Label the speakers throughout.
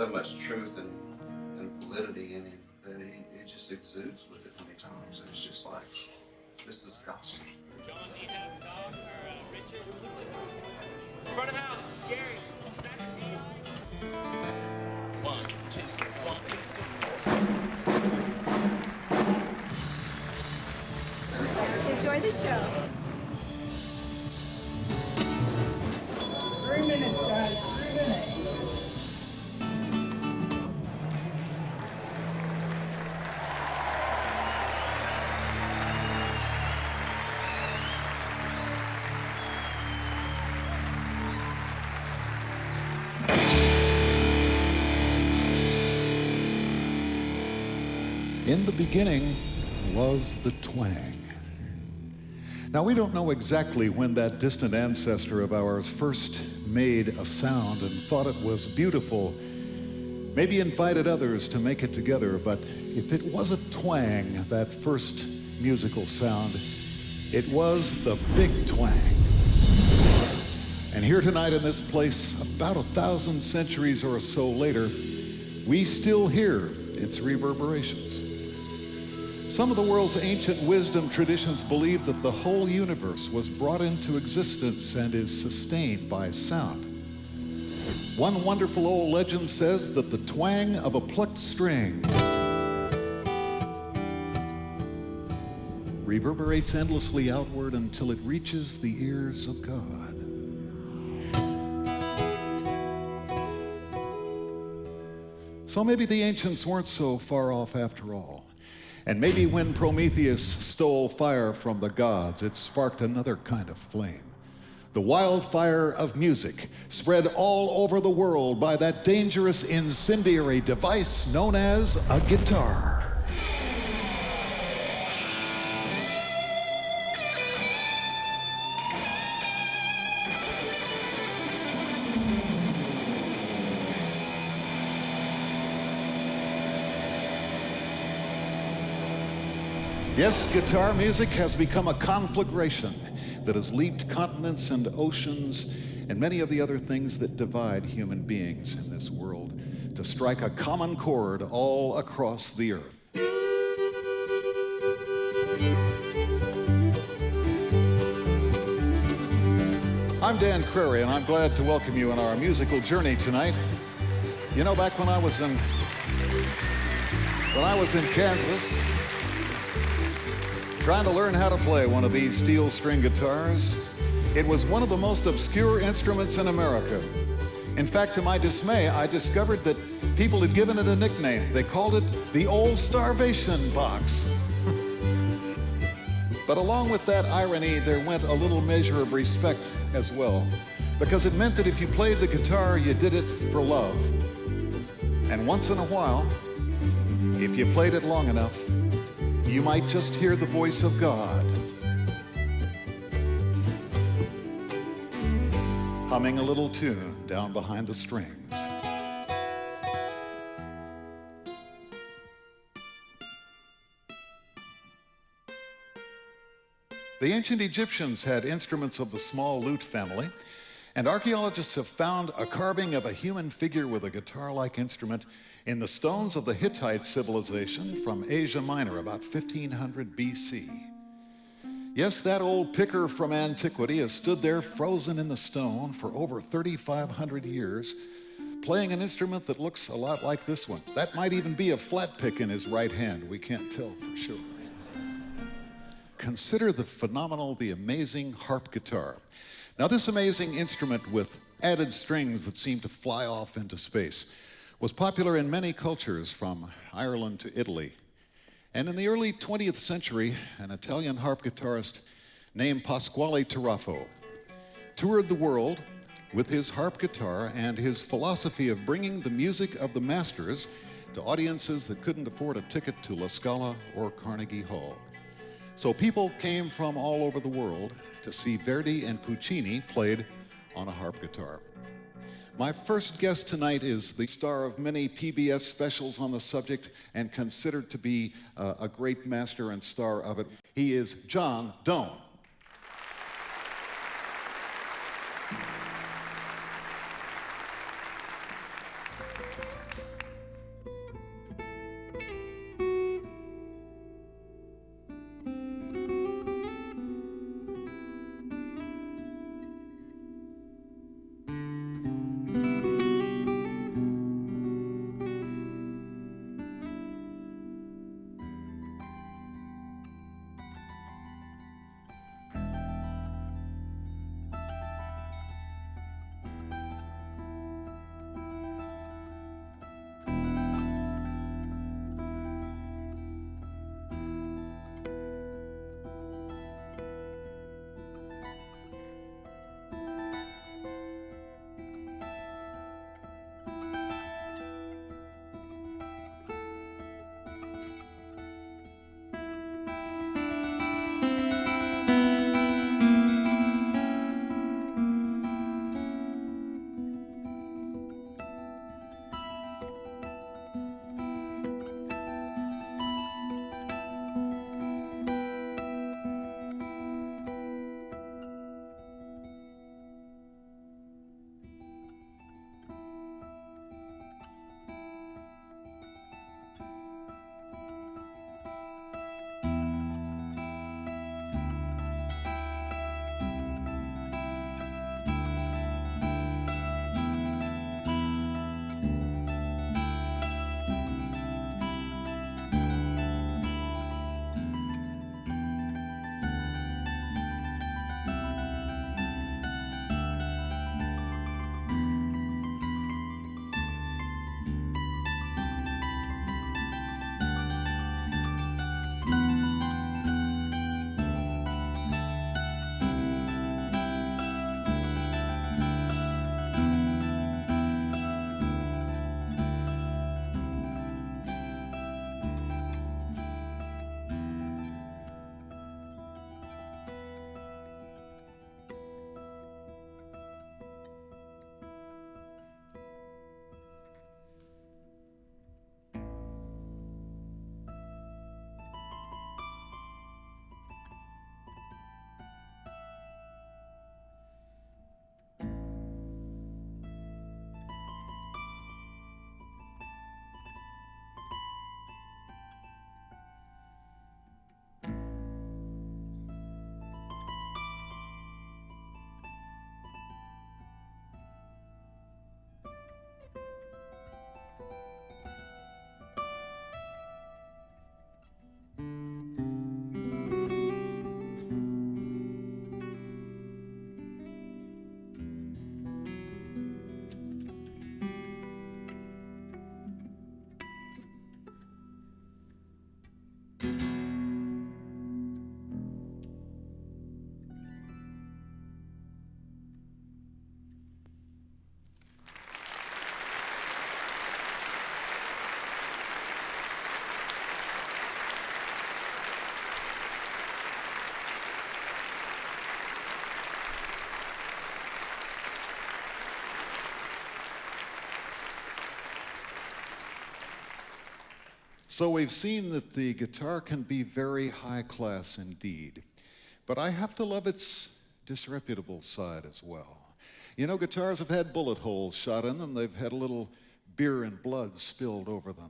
Speaker 1: so much truth and validity in him that he just exudes with it many times. And it's just like, this is gospel.
Speaker 2: John, do you have Doc or Richard? Front of house, Gary. One, two, one, two, three.
Speaker 3: Enjoy the show.
Speaker 4: 3 minutes, guys. 3 minutes.
Speaker 5: In the beginning was the twang. Now, we don't know exactly when that distant ancestor of ours first made a sound and thought it was beautiful, maybe invited others to make it together, but if it was a twang, that first musical sound, it was the big twang. And here tonight in this place, about 1,000 centuries or so later, we still hear its reverberations. Some of the world's ancient wisdom traditions believe that the whole universe was brought into existence and is sustained by sound. One wonderful old legend says that the twang of a plucked string reverberates endlessly outward until it reaches the ears of God. So maybe the ancients weren't so far off after all. And maybe when Prometheus stole fire from the gods, it sparked another kind of flame. The wildfire of music, spread all over the world by that dangerous incendiary device known as a guitar. Yes, guitar music has become a conflagration that has leaped continents and oceans and many of the other things that divide human beings in this world to strike a common chord all across the earth. I'm Dan Crary, and I'm glad to welcome you on our musical journey tonight. You know, back when I was in Kansas, trying to learn how to play one of these steel string guitars, it was one of the most obscure instruments in America. In fact, to my dismay, I discovered that people had given it a nickname. They called it the Old Starvation Box. But along with that irony, there went a little measure of respect as well, because it meant that if you played the guitar, you did it for love. And once in a while, if you played it long enough, you might just hear the voice of God humming a little tune down behind the strings. The ancient Egyptians had instruments of the small lute family, and archaeologists have found a carving of a human figure with a guitar-like instrument in the stones of the Hittite civilization from Asia Minor, about 1500 BC. Yes, that old picker from antiquity has stood there frozen in the stone for over 3,500 years, playing an instrument that looks a lot like this one. That might even be a flat pick in his right hand. We can't tell for sure. Consider the phenomenal, the amazing harp guitar. Now, this amazing instrument with added strings that seem to fly off into space was popular in many cultures from Ireland to Italy. And in the early 20th century, an Italian harp guitarist named Pasquale Tarraffo toured the world with his harp guitar and his philosophy of bringing the music of the masters to audiences that couldn't afford a ticket to La Scala or Carnegie Hall. So people came from all over the world to see Verdi and Puccini played on a harp guitar. My first guest tonight is the star of many PBS specials on the subject and considered to be a great master and star of it. He is John Doan. So we've seen that the guitar can be very high class indeed. But I have to love its disreputable side as well. You know, guitars have had bullet holes shot in them. They've had a little beer and blood spilled over them.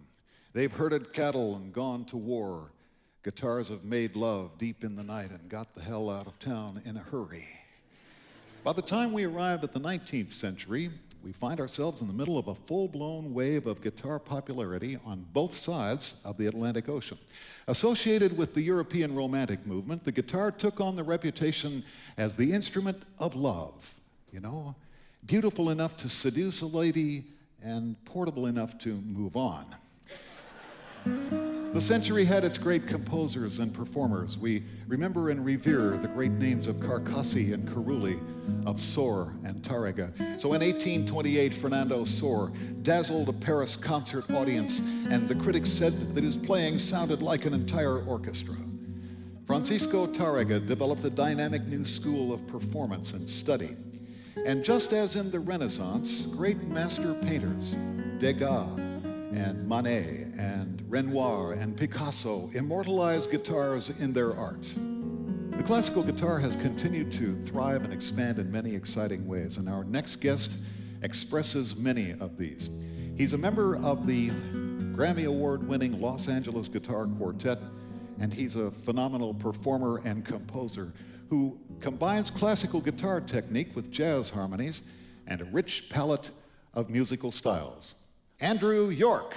Speaker 5: They've herded cattle and gone to war. Guitars have made love deep in the night and got the hell out of town in a hurry. By the time we arrive at the 19th century, we find ourselves in the middle of a full-blown wave of guitar popularity on both sides of the Atlantic Ocean. Associated with the European Romantic movement, the guitar took on the reputation as the instrument of love. You know, beautiful enough to seduce a lady and portable enough to move on. The century had its great composers and performers. We remember and revere the great names of Carcassi and Carulli, of Sor and Tárrega. So in 1828, Fernando Sor dazzled a Paris concert audience, and the critics said that his playing sounded like an entire orchestra. Francisco Tárrega developed a dynamic new school of performance and study. And just as in the Renaissance, great master painters, Degas and Manet and Renoir and Picasso, immortalized guitars in their art. The classical guitar has continued to thrive and expand in many exciting ways, and our next guest expresses many of these. He's a member of the Grammy Award-winning Los Angeles Guitar Quartet, and he's a phenomenal performer and composer who combines classical guitar technique with jazz harmonies and a rich palette of musical styles. Andrew York.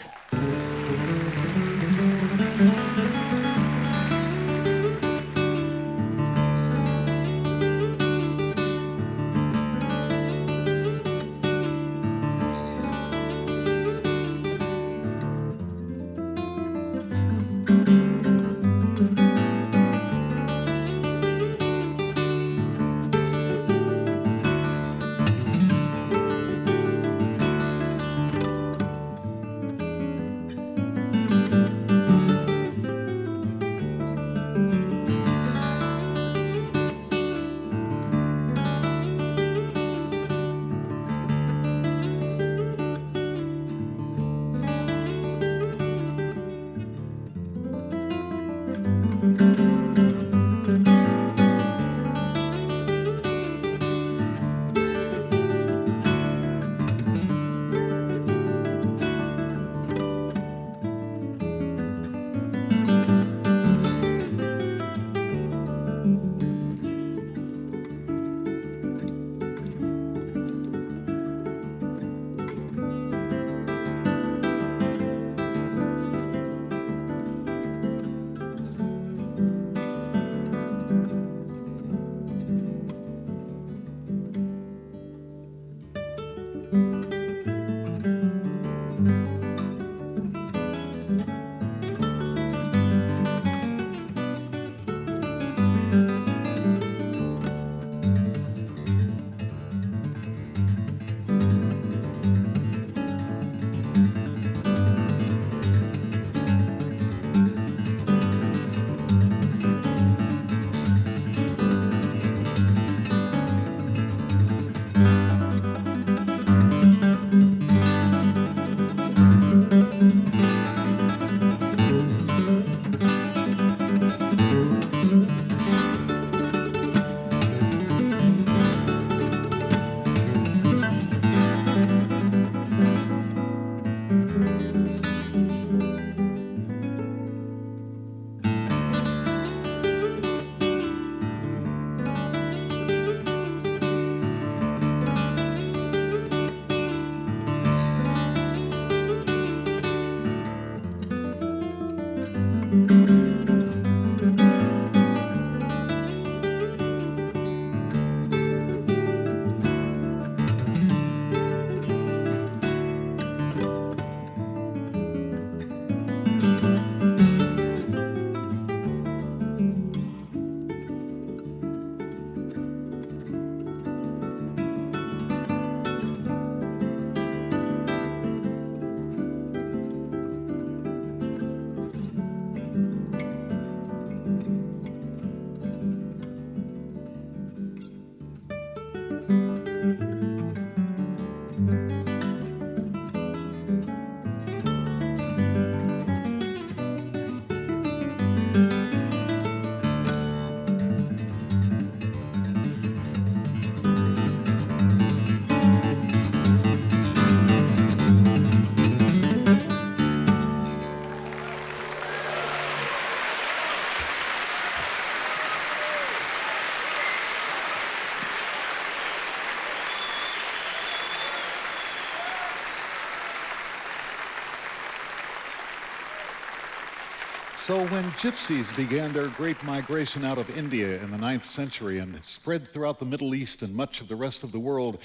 Speaker 5: So when gypsies began their great migration out of India in the 9th century and spread throughout the Middle East and much of the rest of the world,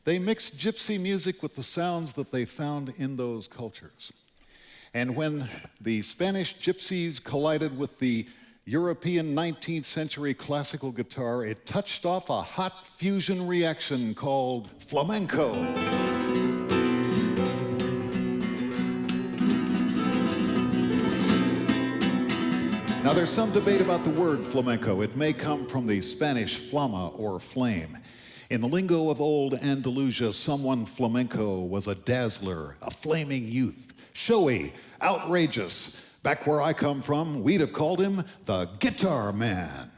Speaker 5: they mixed gypsy music with the sounds that they found in those cultures. And when the Spanish gypsies collided with the European 19th century classical guitar, it touched off a hot fusion reaction called flamenco. Now, there's some debate about the word flamenco. It may come from the Spanish flama, or flame. In the lingo of old Andalusia, someone flamenco was a dazzler, a flaming youth, showy, outrageous. Back where I come from, we'd have called him the Guitar Man.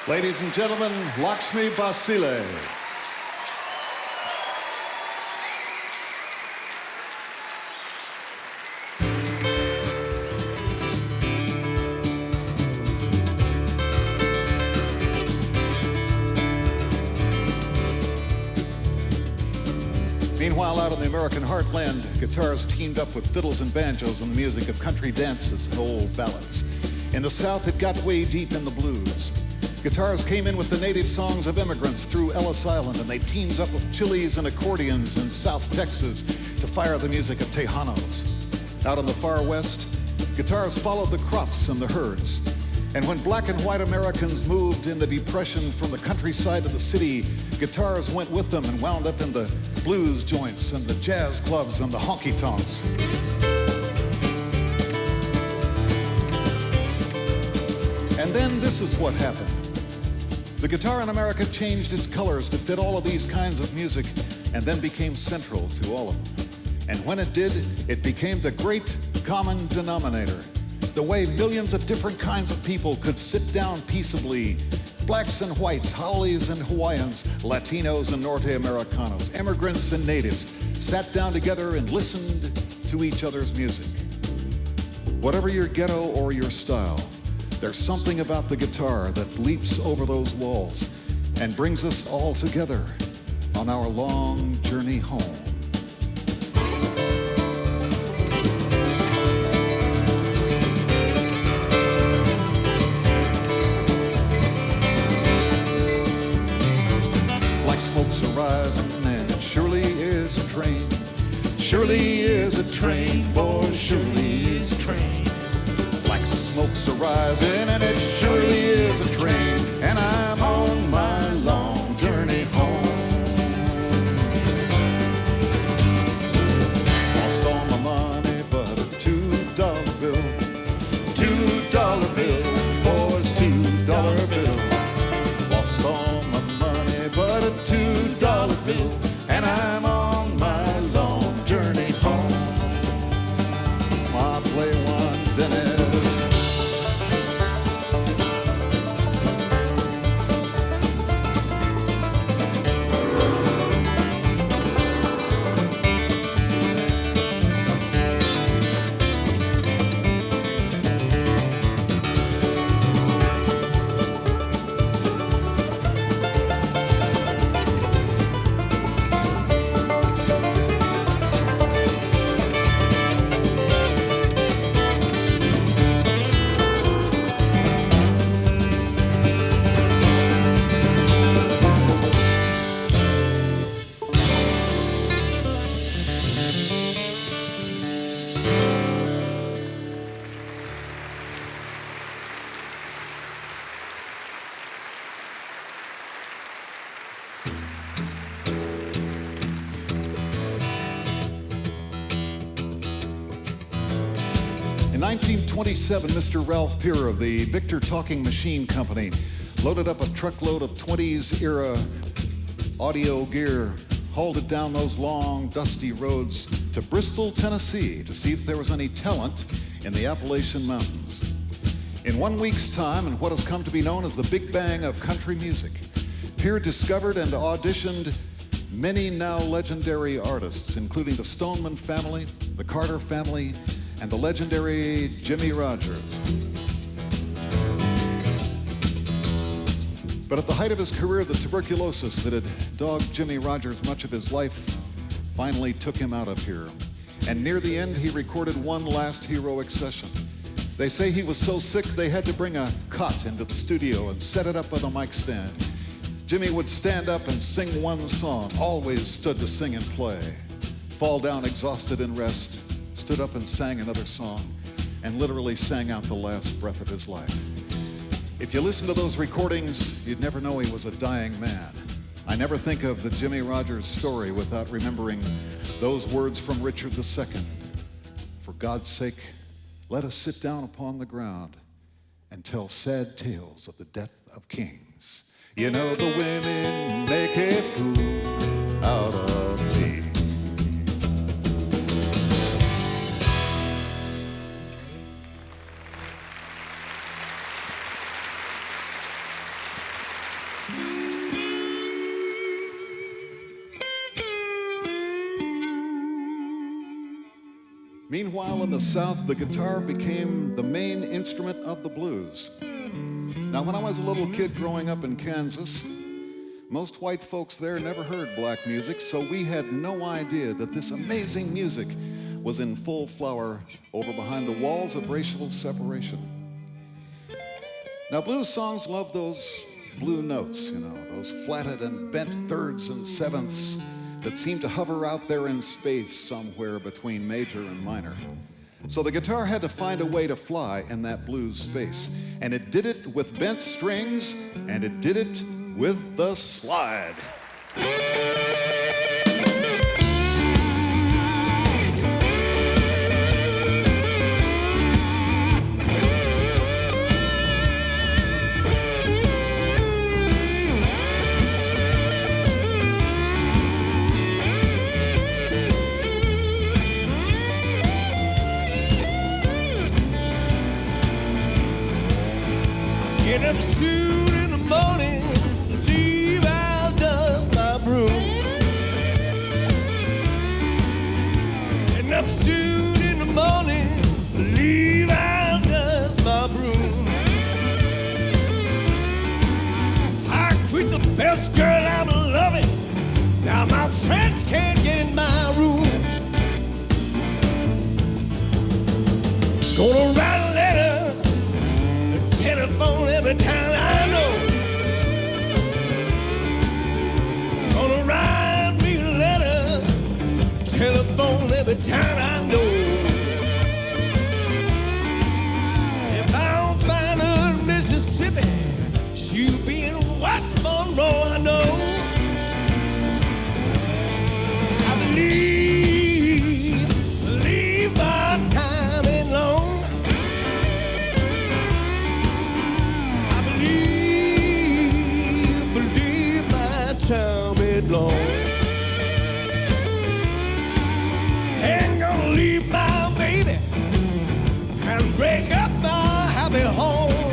Speaker 5: Ladies and gentlemen, Lakshmi Basile. Meanwhile, out in the American heartland, guitars teamed up with fiddles and banjos in the music of country dances and old ballads. In the South, it got way deep in the blues. Guitars came in with the native songs of immigrants through Ellis Island, and they teamed up with chilies and accordions in South Texas to fire the music of Tejanos. Out in the far West, guitars followed the crops and the herds. And when black and white Americans moved in the Depression from the countryside to the city, guitars went with them and wound up in the blues joints and the jazz clubs and the honky-tonks. And then this is what happened. The guitar in America changed its colors to fit all of these kinds of music and then became central to all of them. And when it did, it became the great common denominator. The way millions of different kinds of people could sit down peaceably, blacks and whites, haoles and Hawaiians, Latinos and Norte Americanos, immigrants and natives, sat down together and listened to each other's music. Whatever your ghetto or your style, there's something about the guitar that leaps over those walls and brings us all together on our long journey home. train, boy, surely is a train. Black smoke's arising, and it surely is a train. And I'm on my long journey home. Lost all my money, but a $2 bill. $2 bill, boys, $2 bill. Lost all my money, but a $2 bill. And I'm on my long journey home. I play one, Dennis. In 1927, Mr. Ralph Peer of the Victor Talking Machine Company loaded up a truckload of 20s era audio gear, hauled it down those long, dusty roads to Bristol, Tennessee to see if there was any talent in the Appalachian Mountains. In 1 week's time, in what has come to be known as the Big Bang of country music, Peer discovered and auditioned many now legendary artists, including the Stoneman family, the Carter family, and the legendary Jimmie Rodgers. But at the height of his career, the tuberculosis that had dogged Jimmie Rodgers much of his life finally took him out of here. And near the end, he recorded one last heroic session. They say he was so sick they had to bring a cot into the studio and set it up on a mic stand. Jimmie would stand up and sing one song, always stood to sing and play, fall down exhausted and rest, stood up and sang another song, and literally sang out the last breath of his life. If you listen to those recordings, you'd never know he was a dying man. I never think of the Jimmie Rodgers story without remembering those words from Richard II. For God's sake, let us sit down upon the ground and tell sad tales of the death of kings. You know the women make a fool out of me. Meanwhile, in the South, the guitar became the main instrument of the blues. Now, when I was a little kid growing up in Kansas, most white folks there never heard black music, so we had no idea that this amazing music was in full flower over behind the walls of racial separation. Now, blues songs love those blue notes, you know, those flatted and bent thirds and sevenths that seem to hover out there in space somewhere between major and minor. So the guitar had to find a way to fly in that blues space. And it did it with bent strings, and it did it with the slide.
Speaker 3: Get up soon in the morning, leave out dust my broom. Getting up soon in the morning, leave out dust my broom. I quit the best girl I'm loving, now my friends can't get in my room. Gonna write a letter, telephone every town I know. Gonna write me a letter, telephone every town I know. kept my happy home.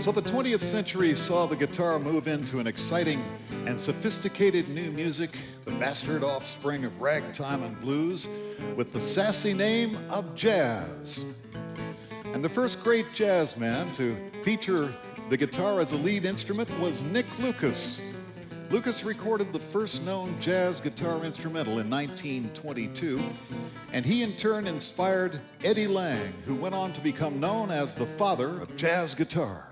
Speaker 5: So the 20th century saw the guitar move into an exciting and sophisticated new music, the bastard offspring of ragtime and blues, with the sassy name of jazz. And the first great jazz man to feature the guitar as a lead instrument was Nick Lucas. Lucas recorded the first known jazz guitar instrumental in 1922, and he in turn inspired Eddie Lang, who went on to become known as the father of jazz guitar.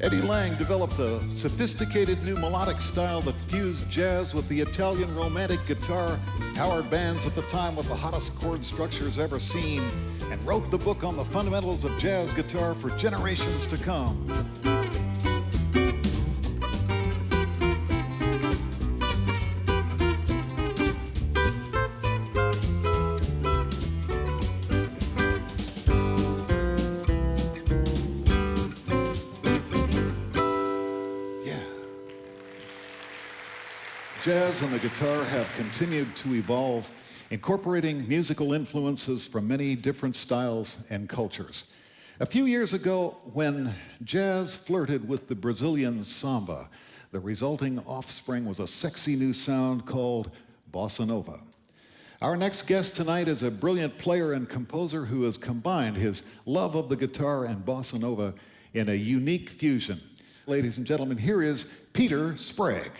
Speaker 5: Eddie Lang developed a sophisticated new melodic style that fused jazz with the Italian romantic guitar, powered bands at the time with the hottest chord structures ever seen, and wrote the book on the fundamentals of jazz guitar for generations to come. Jazz and the guitar have continued to evolve, incorporating musical influences from many different styles and cultures. A few years ago, when jazz flirted with the Brazilian samba, the resulting offspring was a sexy new sound called bossa nova. Our next guest tonight is a brilliant player and composer who has combined his love of the guitar and bossa nova in a unique fusion. Ladies and gentlemen, here is Peter Sprague.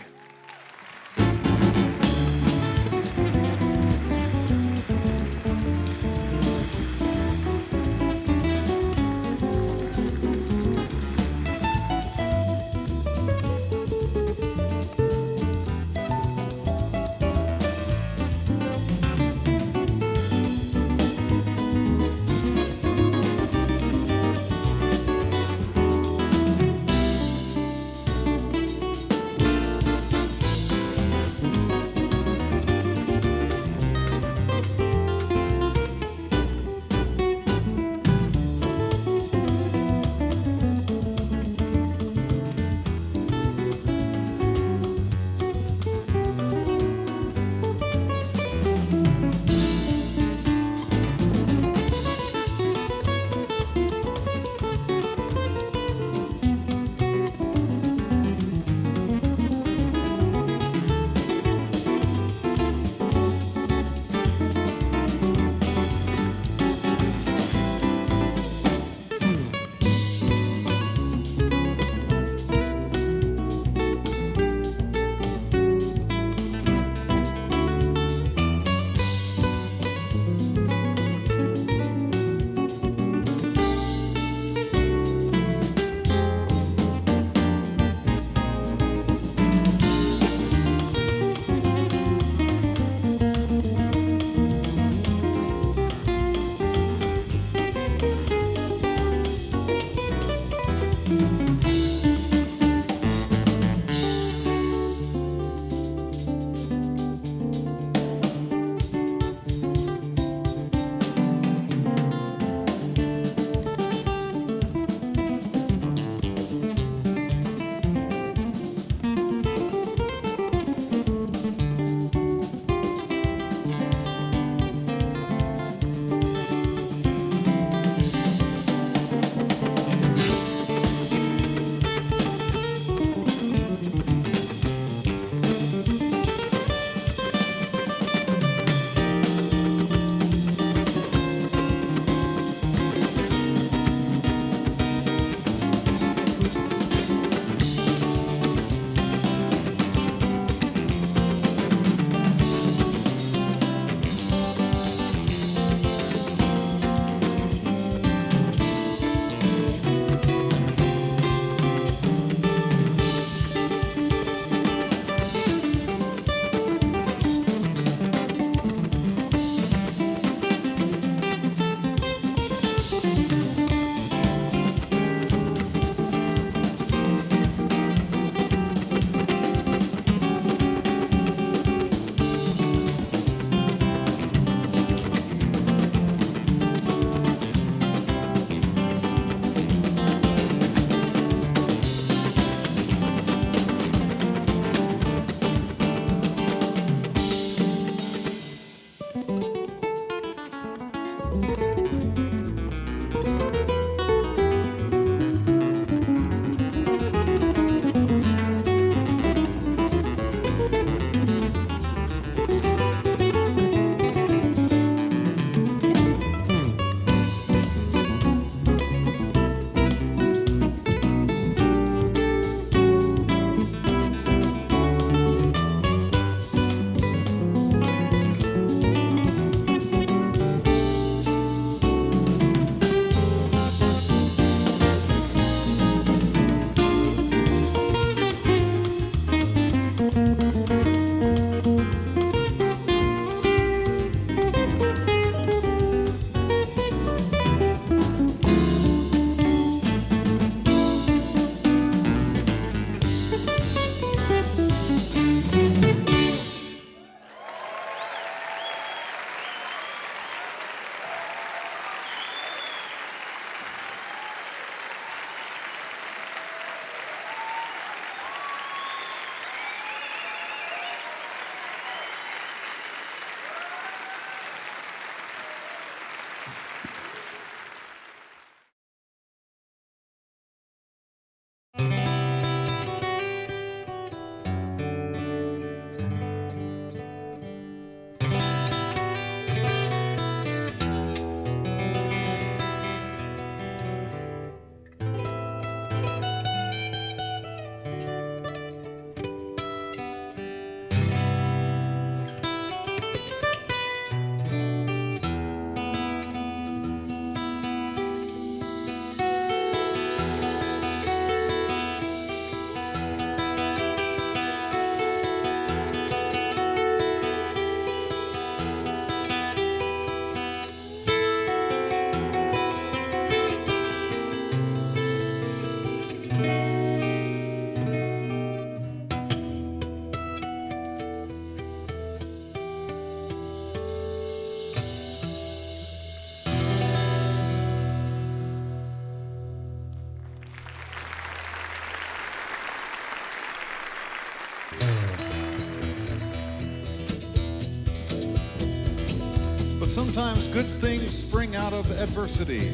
Speaker 5: sometimes good things spring out of adversity.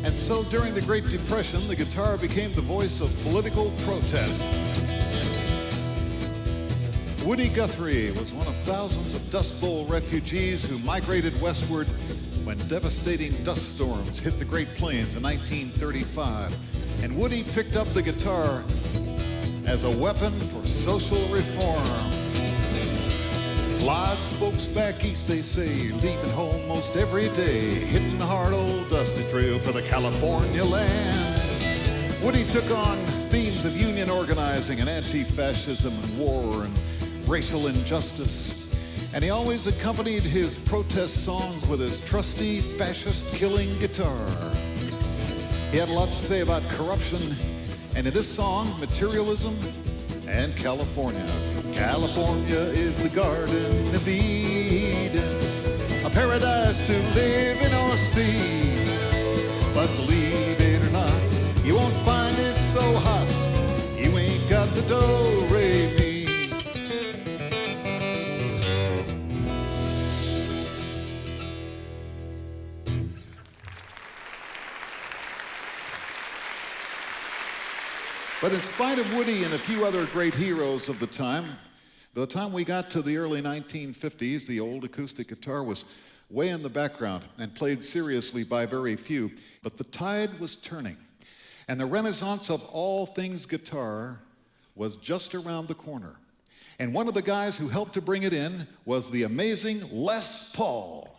Speaker 5: And so during the Great Depression, the guitar became the voice of political protest. Woody Guthrie was one of thousands of Dust Bowl refugees who migrated westward when devastating dust storms hit the Great Plains in 1935. And Woody picked up the guitar as a weapon for social reform. Lots of folks back east, they say, leaving home most every day, hitting the hard old dusty trail for the California land. Woody took on themes of union organizing and anti-fascism and war and racial injustice. And he always accompanied his protest songs with his trusty fascist-killing guitar. He had a lot to say about corruption, and in this song, materialism and California. California is the Garden of Eden, a paradise to live in or see. But believe it or not, you won't find it so hot. You ain't got the do-re-mi. But in spite of Woody and a few other great heroes of the time, by the time we got to the early 1950s, the old acoustic guitar was way in the background and played seriously by very few. But the tide was turning, and the renaissance of all things guitar was just around the corner. And one of the guys who helped to bring it in was the amazing Les Paul.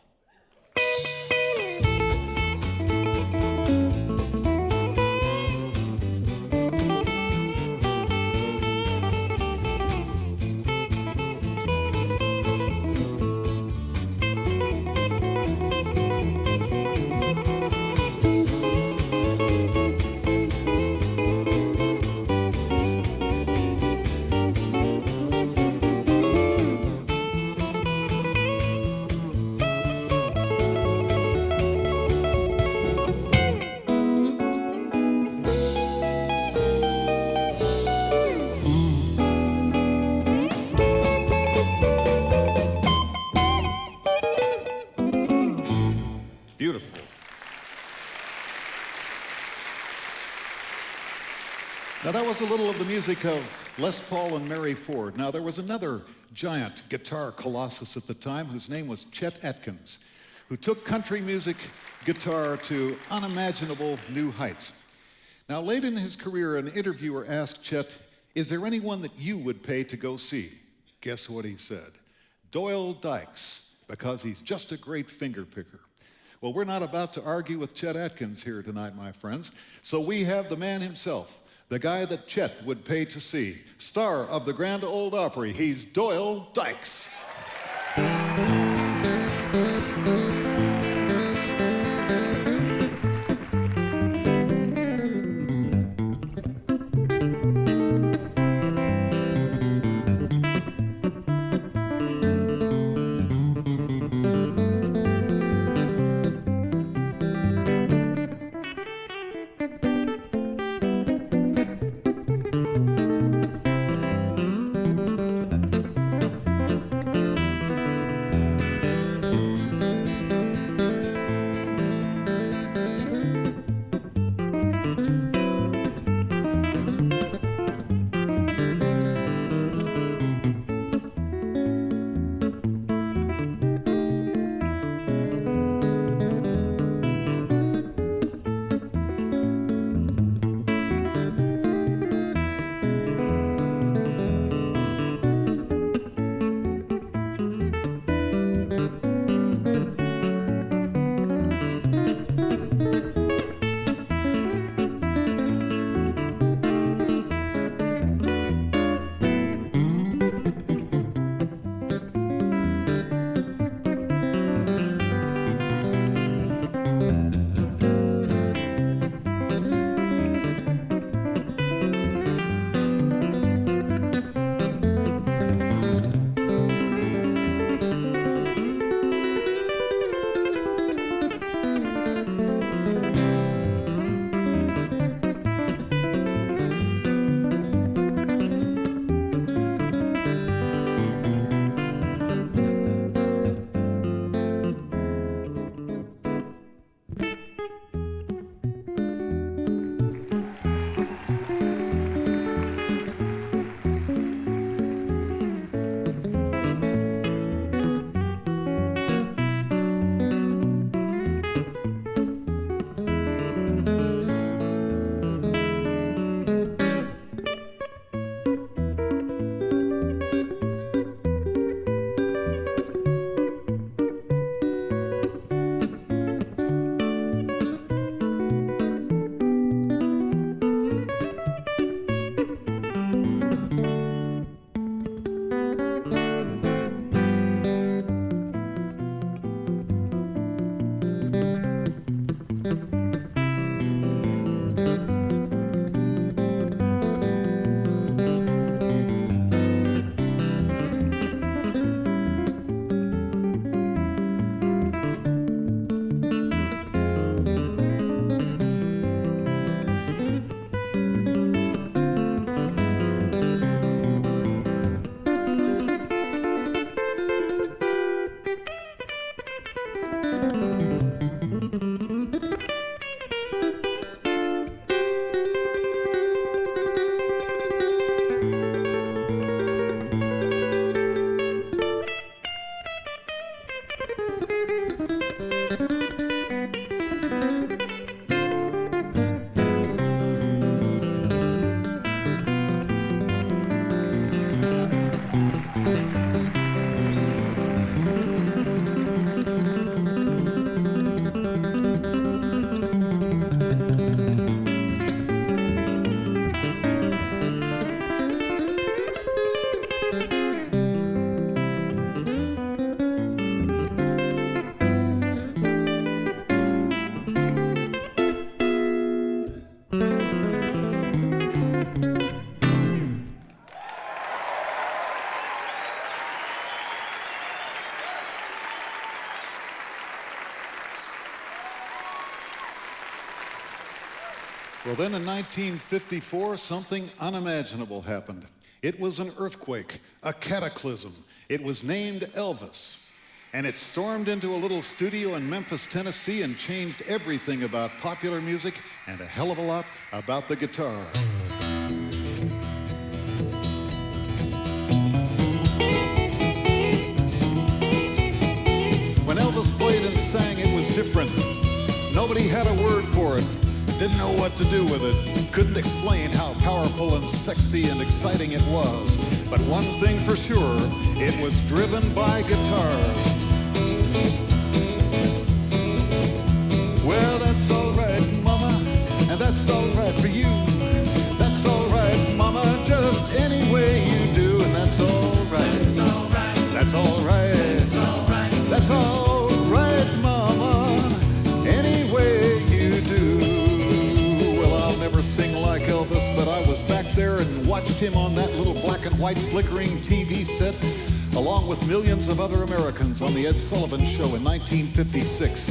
Speaker 5: Beautiful. Now that was a little of the music of Les Paul and Mary Ford. Now there was another giant guitar colossus at the time whose name was Chet Atkins, who took country music guitar to unimaginable new heights. Now late in his career, an interviewer asked Chet, "Is there anyone that you would pay to go see?" Guess what he said? Doyle Dykes, because he's just a great finger picker. Well, we're not about to argue with Chet Atkins here tonight, my friends. So we have the man himself, the guy that Chet would pay to see, star of the Grand Ole Opry. He's Doyle Dykes. Well, then in 1954, something unimaginable happened. It was an earthquake, a cataclysm. It was named Elvis. And it stormed into a little studio in Memphis, Tennessee, and changed everything about popular music and a hell of a lot about the guitar. When Elvis played and sang, it was different. Nobody had a word for it. Didn't know what to do with it. Couldn't explain how powerful and sexy and exciting it was. But one thing for sure, it was driven by guitars. Well, that's all right, Mama, and that's all right for you. That's all right, Mama, just any way you do, and that's all right. That's all right. That's all right. That's all right. That's all right, Mama, any way you do. Well, I'll never sing like Elvis, but I was back there and watched him on that little black and white flickering TV set, along with millions of other Americans on the Ed Sullivan Show in 1956.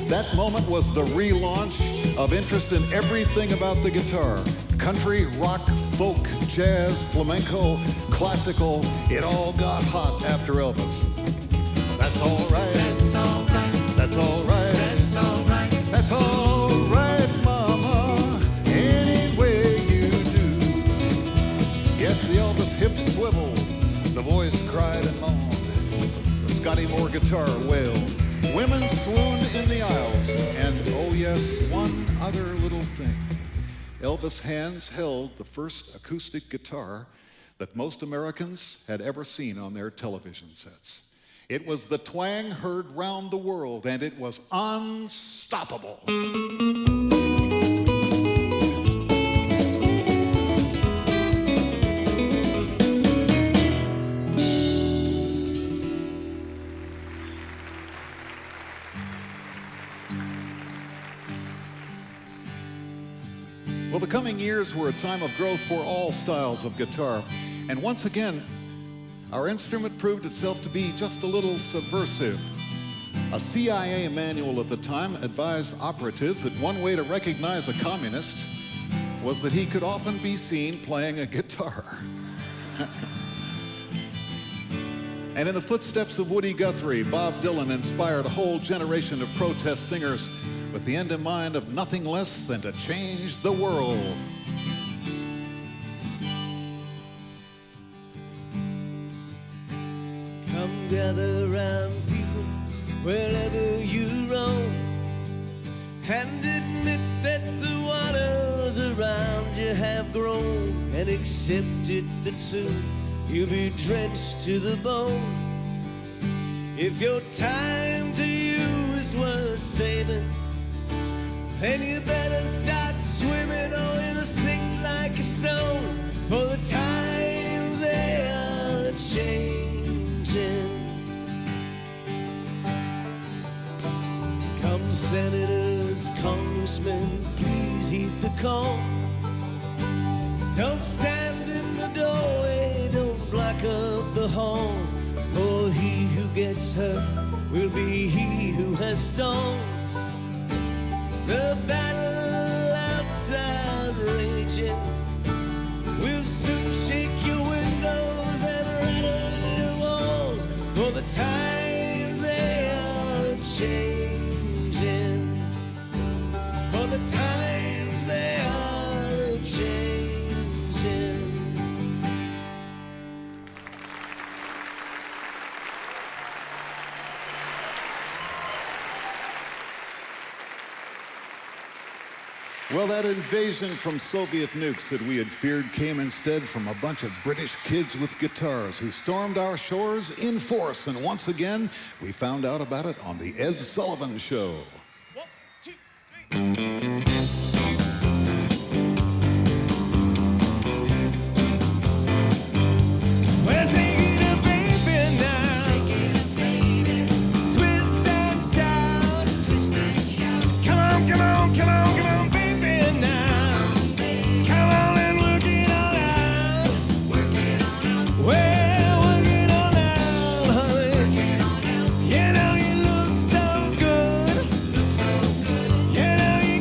Speaker 5: That moment was the relaunch of interest in everything about the guitar. Country, rock, folk, jazz, flamenco, classical, it all got hot after Elvis. That's all right. That's all right. That's all right. That's all right. That's all right, Mama, any way you do. Yes, the Elvis hips swiveled, the voice cried and moaned, the Scotty Moore guitar wailed. Women swooned in the aisles, and oh yes, one other little thing. Elvis' hands held the first acoustic guitar that most Americans had ever seen on their television sets. It was the twang heard round the world, and it was unstoppable. Well, the coming years were a time of growth for all styles of guitar. And once again, our instrument proved itself to be just a little subversive. A CIA manual at the time advised operatives that one way to recognize a communist was that he could often be seen playing a guitar. And in the footsteps of Woody Guthrie, Bob Dylan inspired a whole generation of protest singers with the end in mind of nothing less than to change the world.
Speaker 3: Come gather round, people, wherever you roam, and admit that the waters around you have grown, and accept it that soon you'll be drenched to the bone. If your time to you is worth saving, then you better start swimming or you'll sink like a stone, for the times they are changing. Come senators, congressmen, please heed the call. Don't stand in the doorway, don't block up the hall, for he who gets hurt will be he who has stalled. The battle outside raging will soon shake your windows and rattle your walls, for the times they are changing. For the times they are changing.
Speaker 5: Well, that invasion from Soviet nukes that we had feared came instead from a bunch of British kids with guitars who stormed our shores in force. And once again, we found out about it on the Ed Sullivan Show.
Speaker 2: 1, 2, 3.
Speaker 3: Well, sing it up, baby, now. Twist and shout. Come on, come on, come on, come on, baby, now. Come on and work it all out. Well, work it all out, honey. You know you look so good. You know you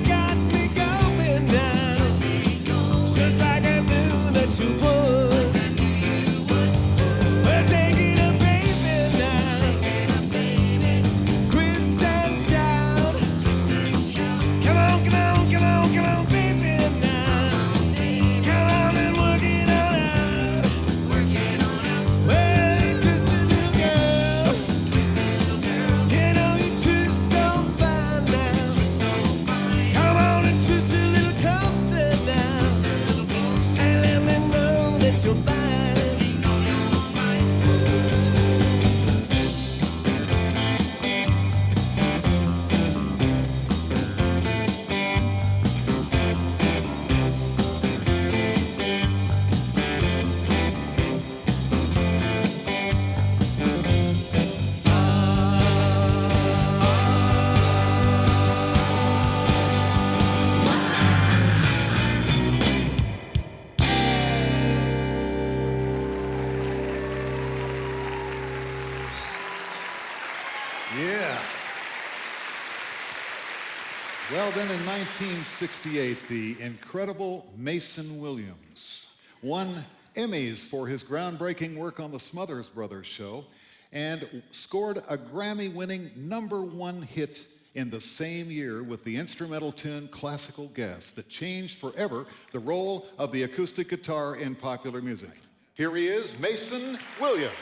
Speaker 5: Well, then in 1968, the incredible Mason Williams won Emmys for his groundbreaking work on the Smothers Brothers show and scored a Grammy-winning #1 hit in the same year with the instrumental tune Classical Gas that changed forever the role of the acoustic guitar in popular music. Here he is, Mason Williams.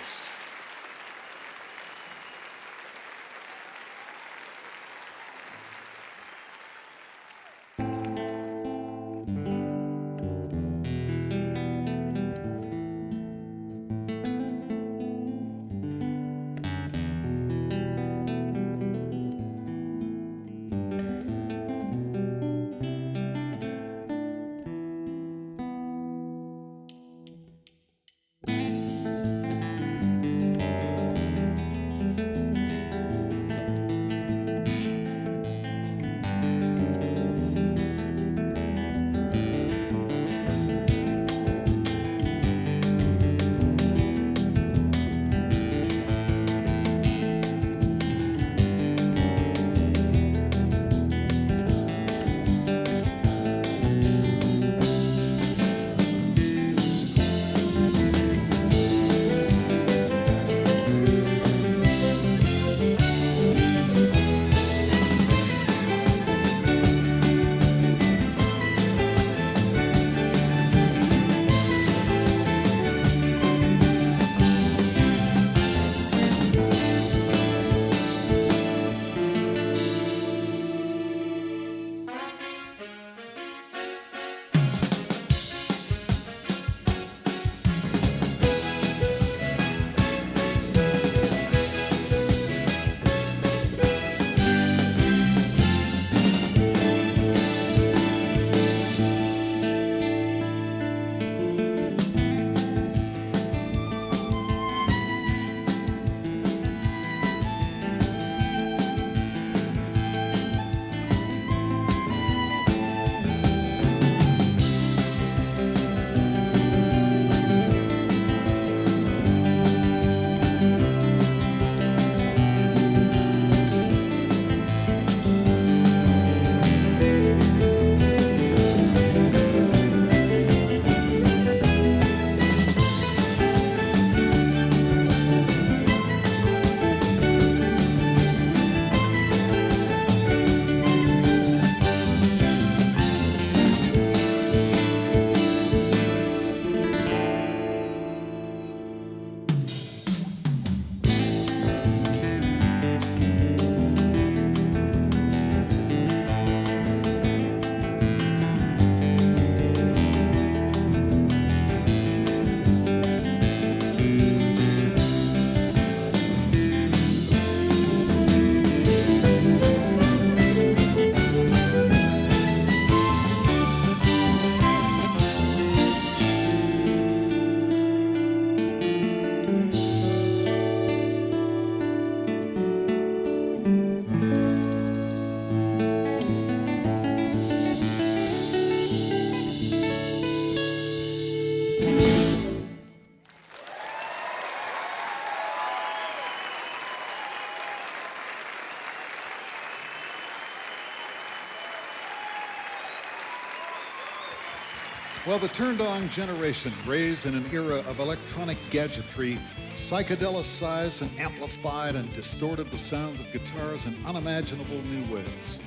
Speaker 5: Well, the turned-on generation, raised in an era of electronic gadgetry, psychedelicized and amplified and distorted the sounds of guitars in unimaginable new ways.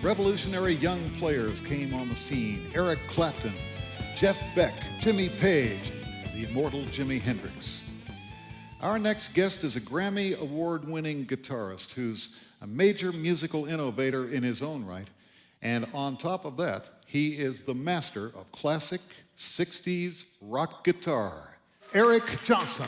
Speaker 5: Revolutionary young players came on the scene: Eric Clapton, Jeff Beck, Jimmy Page, and the immortal Jimi Hendrix. Our next guest is a Grammy Award-winning guitarist who's a major musical innovator in his own right, and on top of that, he is the master of classic 60s rock guitar, Eric Johnson.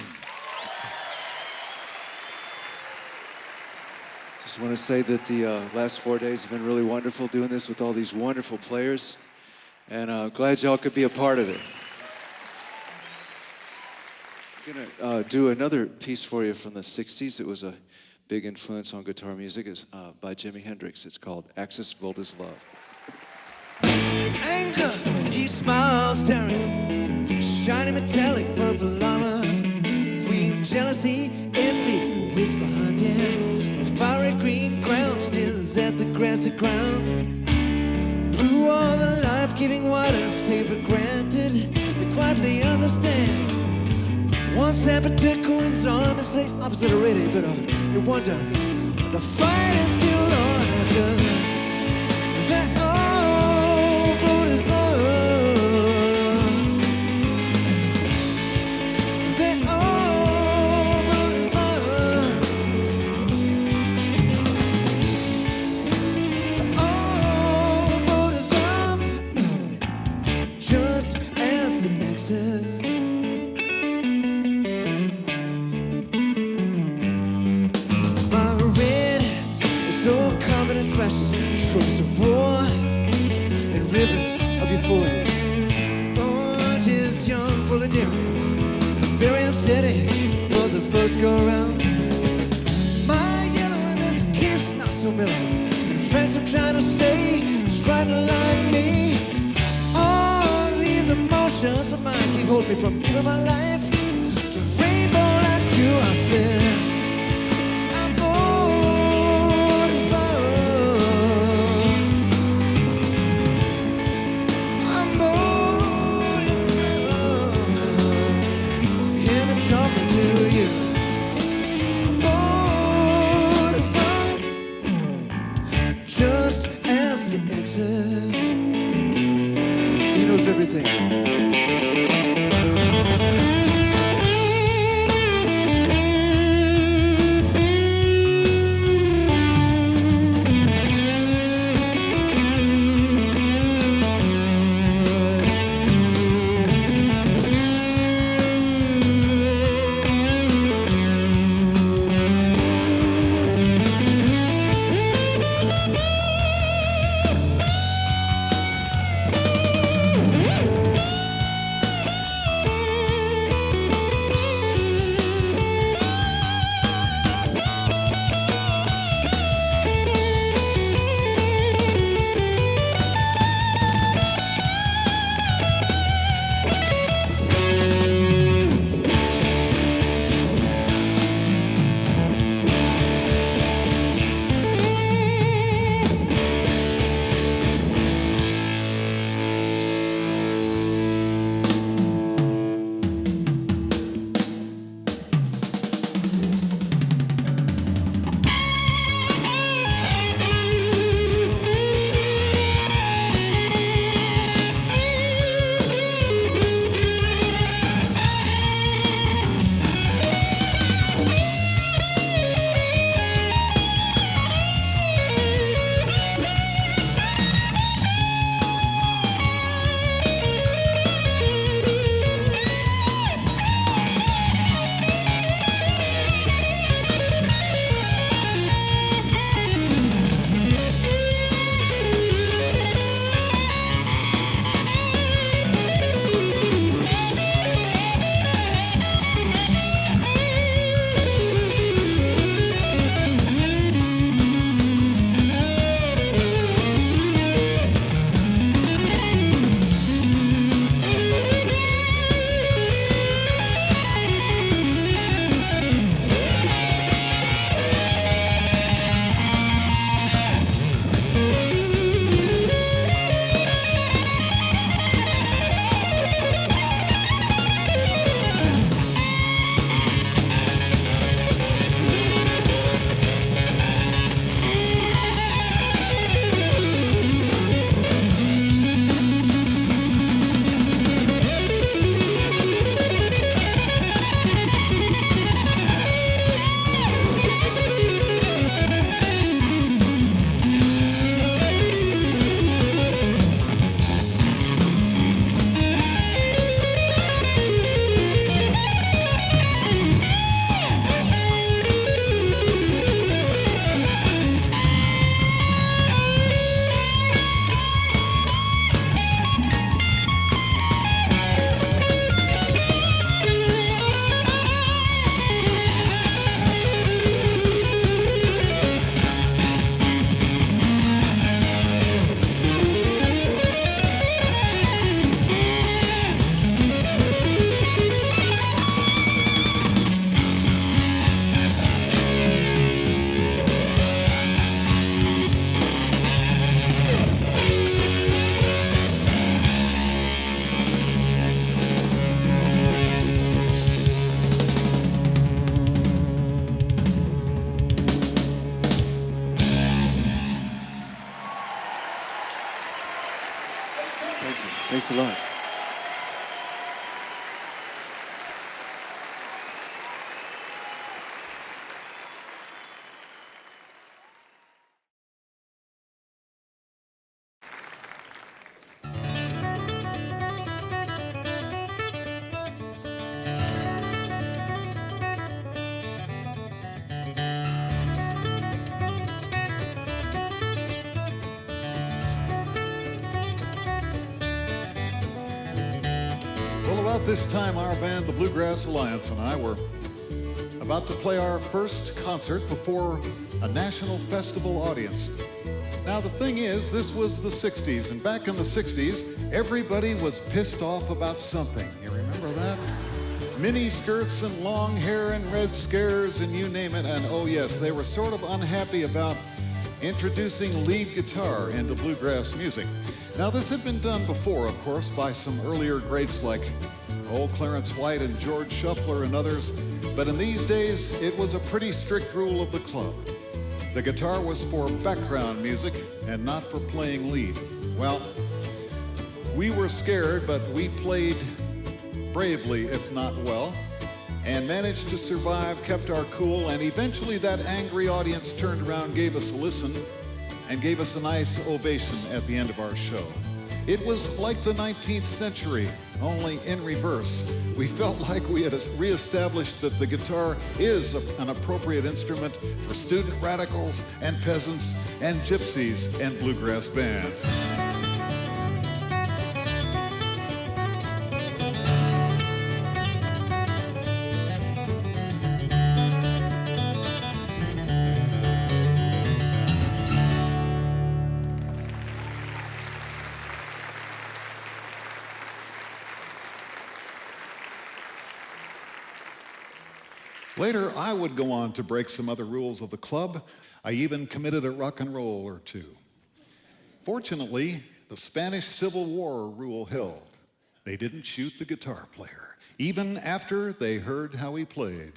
Speaker 6: Just want to say that the last 4 days have been really wonderful doing this with all these wonderful players, and glad y'all could be a part of it. I'm gonna do another piece for you from the 60s. It was a big influence on guitar music. It's by Jimi Hendrix. It's called Axis Volta's Love.
Speaker 3: Anger, he smiles, staring, shiny metallic purple armor. Queen jealousy, envy, waits behind him. A fiery green crown stares at the grassy ground. take for granted, they quietly understand. Once that particular arm is the opposite already, but you wonder, the fight is still on. It's just that all blood is love. That all blood is love. All blood is love. Just as the nexus. So common and flashes, tropes of war and ribbons of euphoria. Oranges young, full of daring, very unsteady for the first go around. My yellow in this kiss, not so mellow. In fact, I'm trying to say, it's frightened like me. All these emotions of mine keep holding me from giving my life to rainbow like you. I said. Just as the nexus, he knows everything.
Speaker 6: Thank you. Thanks a lot.
Speaker 5: Well, about this time, our band, the Bluegrass Alliance, and I were about to play our first concert before a national festival audience. Now, the thing is, this was the 60s, and back in the 60s, everybody was pissed off about something. You remember that? Mini skirts and long hair and red scares and you name it, and oh yes, they were sort of unhappy about introducing lead guitar into bluegrass music. Now, this had been done before, of course, by some earlier greats like old Clarence White and George Shuffler and others, but in these days, it was a pretty strict rule of the club. The guitar was for background music and not for playing lead. Well, we were scared, but we played bravely, if not well, and managed to survive, kept our cool, and eventually that angry audience turned around, gave us a listen, and gave us a nice ovation at the end of our show. It was like the 19th century, only in reverse. We felt like we had reestablished that the guitar is an appropriate instrument for student radicals and peasants and gypsies and bluegrass bands. Later, I would go on to break some other rules of the club. I even committed a rock and roll or two. Fortunately, the Spanish Civil War rule held. They didn't shoot the guitar player, even after they heard how he played.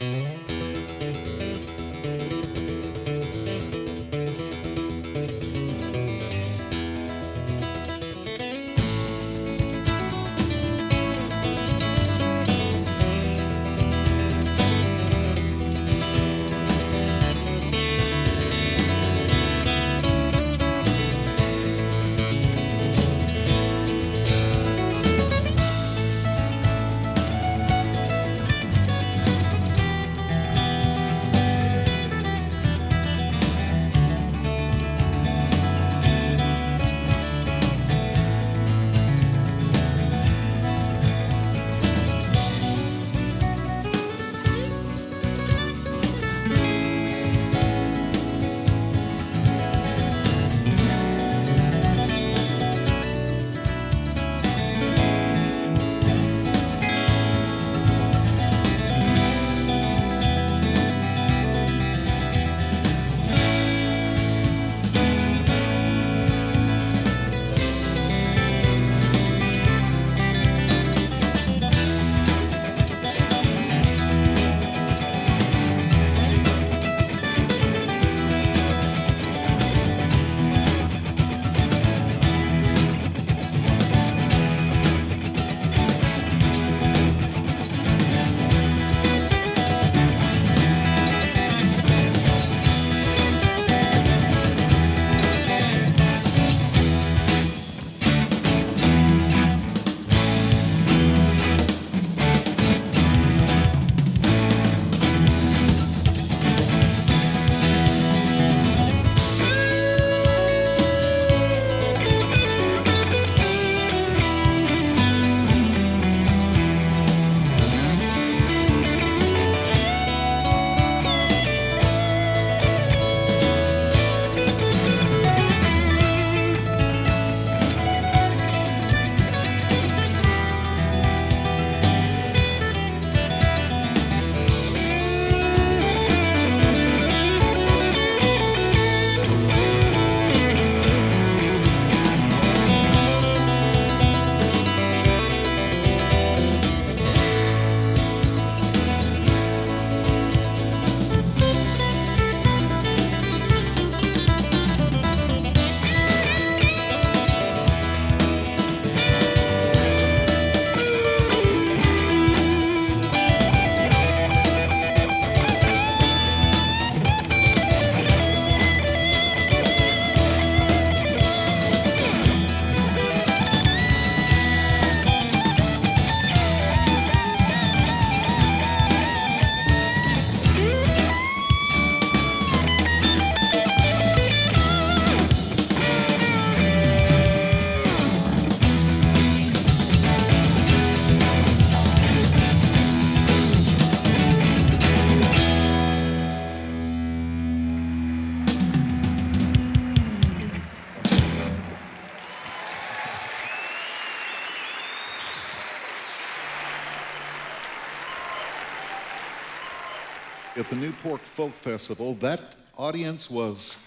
Speaker 5: at the Newport Folk Festival. That audience was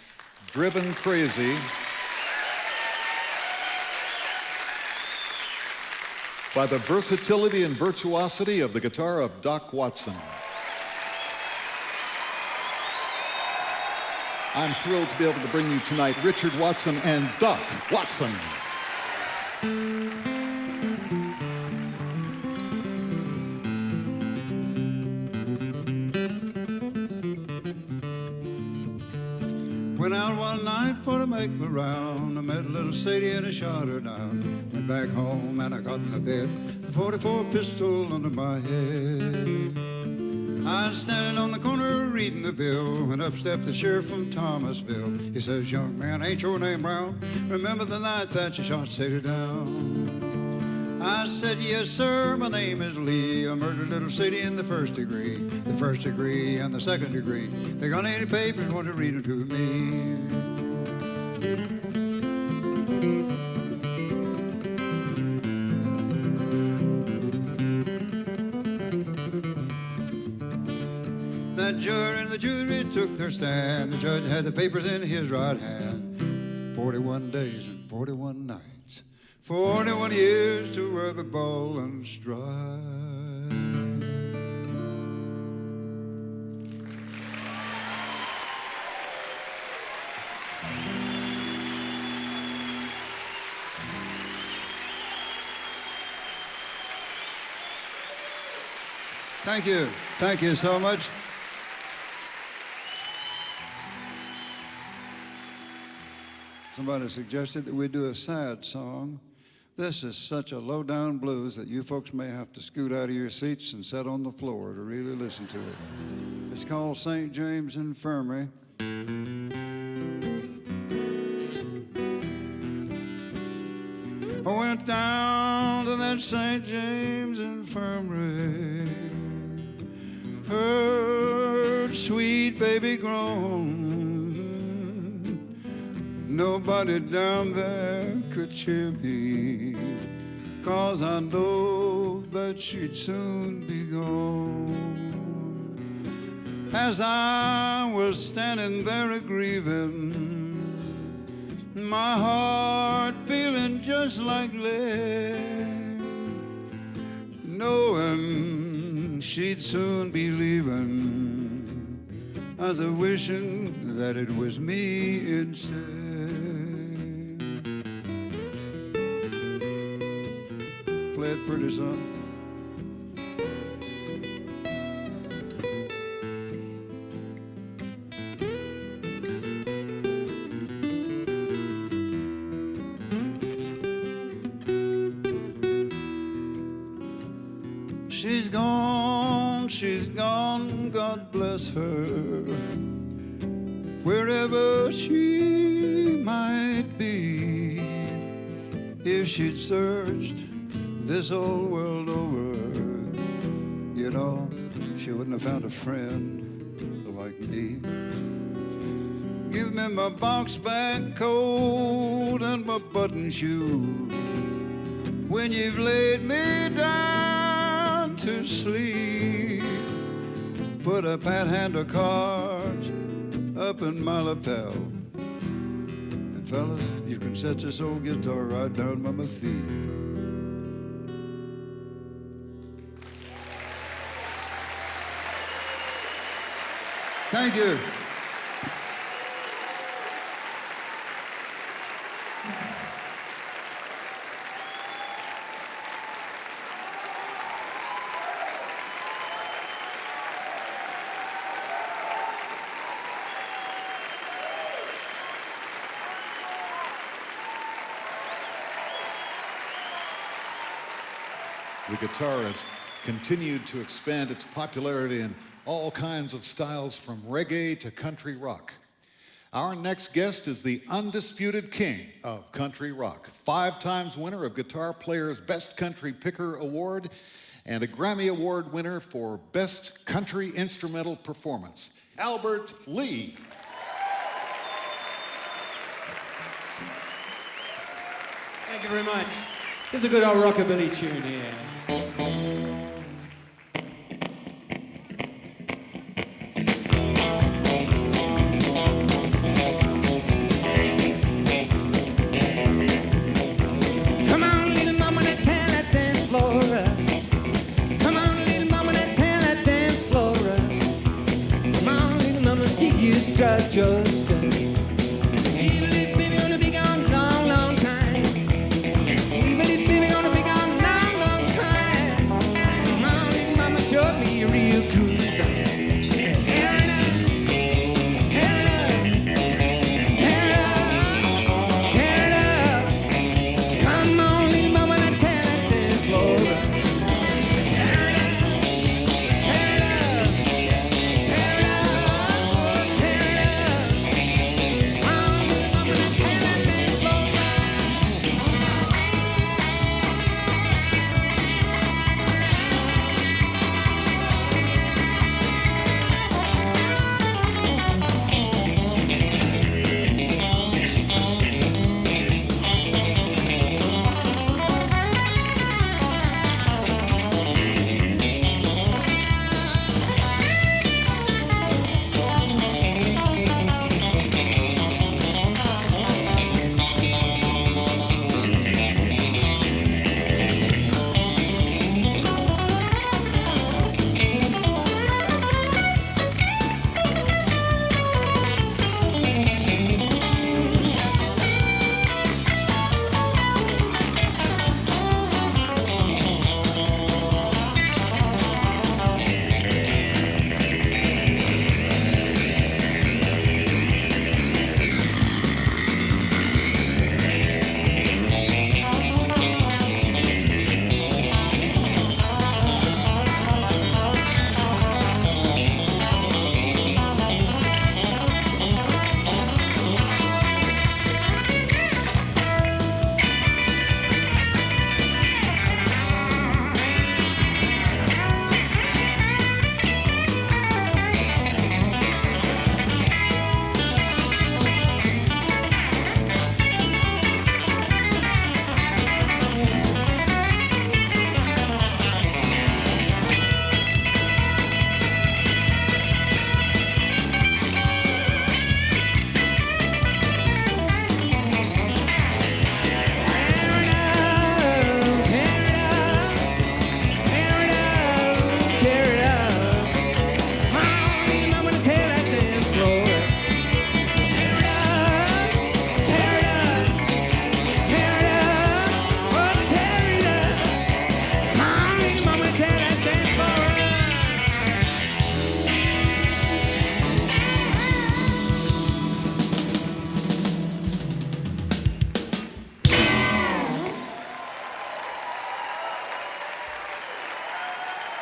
Speaker 5: driven crazy by the versatility and virtuosity of the guitar of Doc Watson. I'm thrilled to be able to bring you tonight Richard Watson and Doc Watson.
Speaker 7: Went out one night for to make my round. I met little Sadie and I shot her down. Went back home and I got in the bed, a 44 pistol under my head. I was standing on the corner reading the bill when up stepped the sheriff from Thomasville. He says, young man, ain't your name Brown? Remember the night that you shot Sadie down? I said, yes, sir, my name is Lee. I murdered little Sadie in the first degree and the second degree. They got any papers, want to read them to me. That judge and the jury took their stand. The judge had the papers in his right hand. 41 days and 41 nights, 41 years to wear the ball and stride. Thank you. Thank you so much. Somebody suggested that we do a sad song. This is such a low-down blues that you folks may have to scoot out of your seats and sit on the floor to really listen to it. It's called St. James Infirmary. I went down to that St. James Infirmary, heard sweet baby groan. Nobody down there could cheer me, 'cause I know that she'd soon be gone. As I was standing there a-grieving, my heart feeling just like lead, knowing she'd soon be leaving, I was a-wishing that it was me instead. Play it pretty, son. She's gone, God bless her, wherever she might be. If she'd searched this old world over, you know, she wouldn't have found a friend like me. Give me my box-back coat and my button shoes when you've laid me down to sleep. Put a pat hand of cards up in my lapel, and fellas, you can set this old guitar right down by my feet. Thank you.
Speaker 5: The guitar has continued to expand its popularity in all kinds of styles, from reggae to country rock. Our next guest is the undisputed king of country rock, 5 times winner of Guitar Player's Best Country Picker Award and a Grammy Award winner for Best Country Instrumental Performance, Albert Lee.
Speaker 8: Thank you very much. This is a good old rockabilly tune here.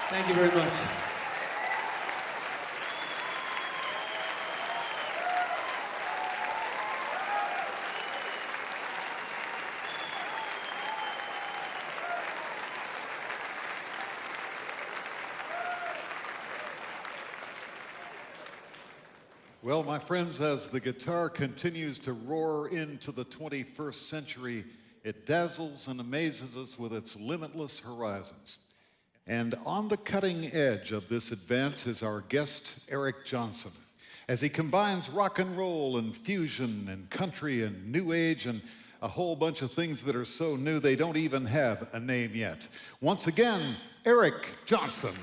Speaker 8: Thank you very much.
Speaker 5: Well, my friends, as the guitar continues to roar into the 21st century, it dazzles and amazes us with its limitless horizons. And on the cutting edge of this advance is our guest, Eric Johnson, as he combines rock and roll and fusion and country and new age and a whole bunch of things that are so new they don't even have a name yet. Once again, Eric Johnson.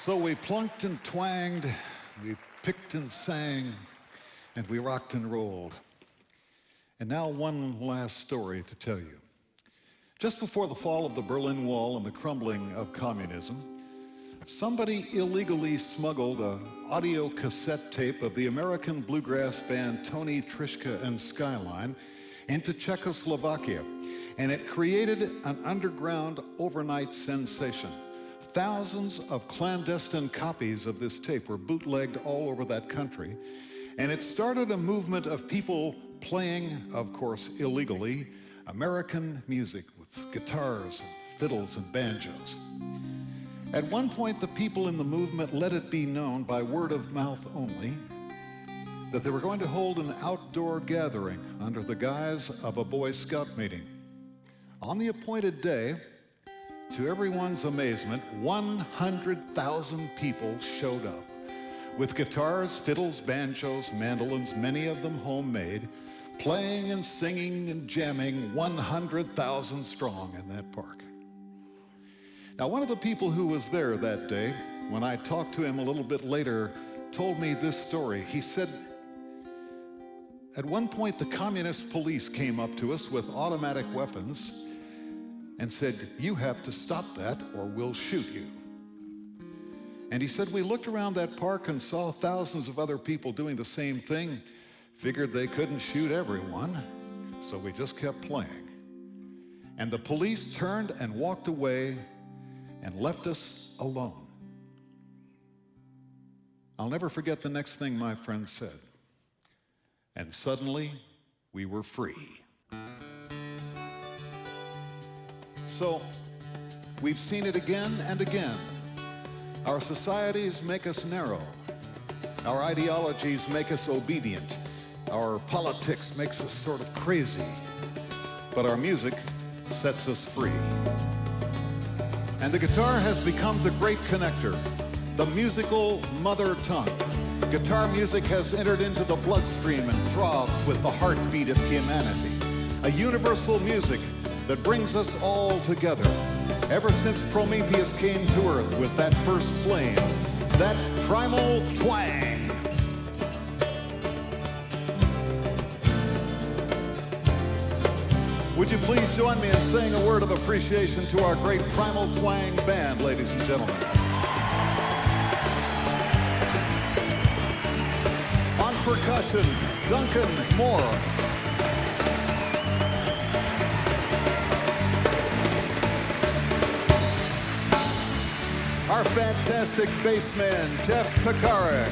Speaker 5: So we plunked and twanged, we picked and sang, and we rocked and rolled. And now one last story to tell you. Just before the fall of the Berlin Wall and the crumbling of communism, somebody illegally smuggled an audio cassette tape of the American bluegrass band Tony, Trischka, and Skyline into Czechoslovakia, and it created an underground overnight sensation. Thousands of clandestine copies of this tape were bootlegged all over that country, and it started a movement of people playing, of course illegally, American music with guitars and fiddles and banjos. At one point, the people in the movement let it be known by word of mouth only that they were going to hold an outdoor gathering under the guise of a Boy Scout meeting. On the appointed day, to everyone's amazement, 100,000 people showed up with guitars, fiddles, banjos, mandolins, many of them homemade, playing and singing and jamming 100,000 strong in that park. Now, one of the people who was there that day, when I talked to him a little bit later, told me this story. He said, at one point, the communist police came up to us with automatic weapons and said, "You have to stop that or we'll shoot you." And he said, we looked around that park and saw thousands of other people doing the same thing, figured they couldn't shoot everyone, so we just kept playing. And the police turned and walked away and left us alone. I'll never forget the next thing my friend said. And suddenly, we were free. So, we've seen it again and again. Our societies make us narrow. Our ideologies make us obedient. Our politics makes us sort of crazy. But our music sets us free. And the guitar has become the great connector, the musical mother tongue. Guitar music has entered into the bloodstream and throbs with the heartbeat of humanity. A universal music that brings us all together. Ever since Prometheus came to Earth with that first flame, that primal twang. Would you please join me in saying a word of appreciation to our great Primal Twang band, ladies and gentlemen. On percussion, Duncan Moore. Our fantastic bassman, Jeff Pekarik.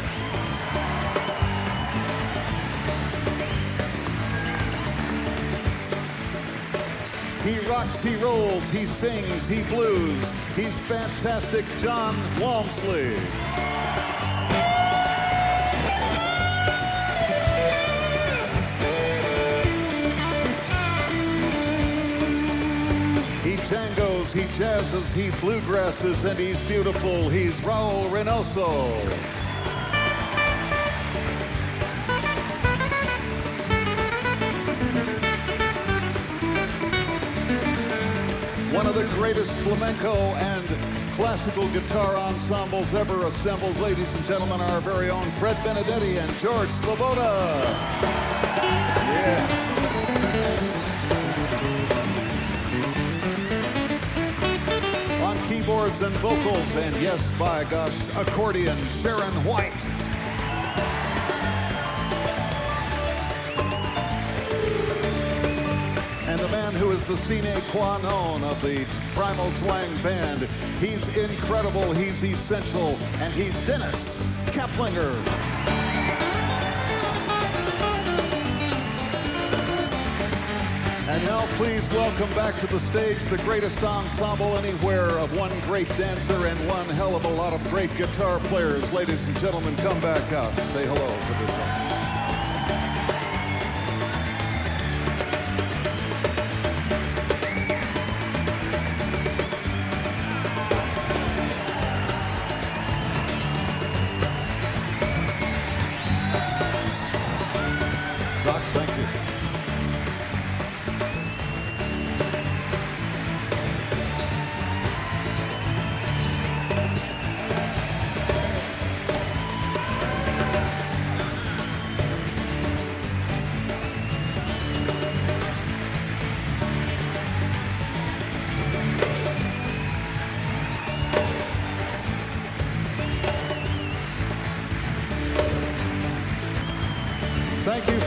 Speaker 5: He rocks, he rolls, he sings, he blues. He's fantastic, John Walmsley. He tangos, he jazzes, he bluegrasses, and he's beautiful. He's Raul Reynoso. One of the greatest flamenco and classical guitar ensembles ever assembled, ladies and gentlemen, our very own Fred Benedetti and George Svoboda. Yeah. On keyboards and vocals, and yes, by gosh, accordion, Sharon White. And the man who is the sine qua non of the Primal Twang band. He's incredible, he's essential, and he's Dennis Keplinger. And now please welcome back to the stage the greatest ensemble anywhere of one great dancer and one hell of a lot of great guitar players. Ladies and gentlemen, come back out and say hello to this one. Doc, thank you.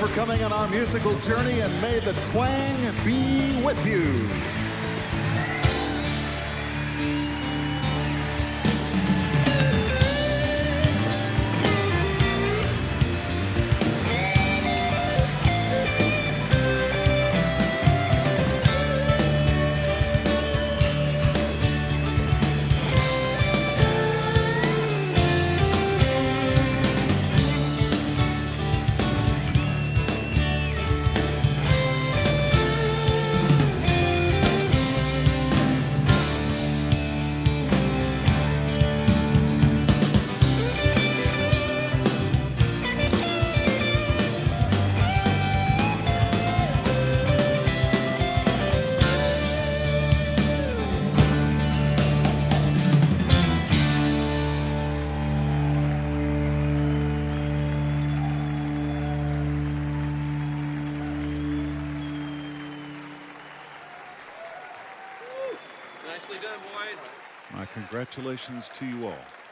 Speaker 5: for coming on our musical journey, and may the twang be with you.
Speaker 2: Nicely done, boys.
Speaker 5: My congratulations to you all.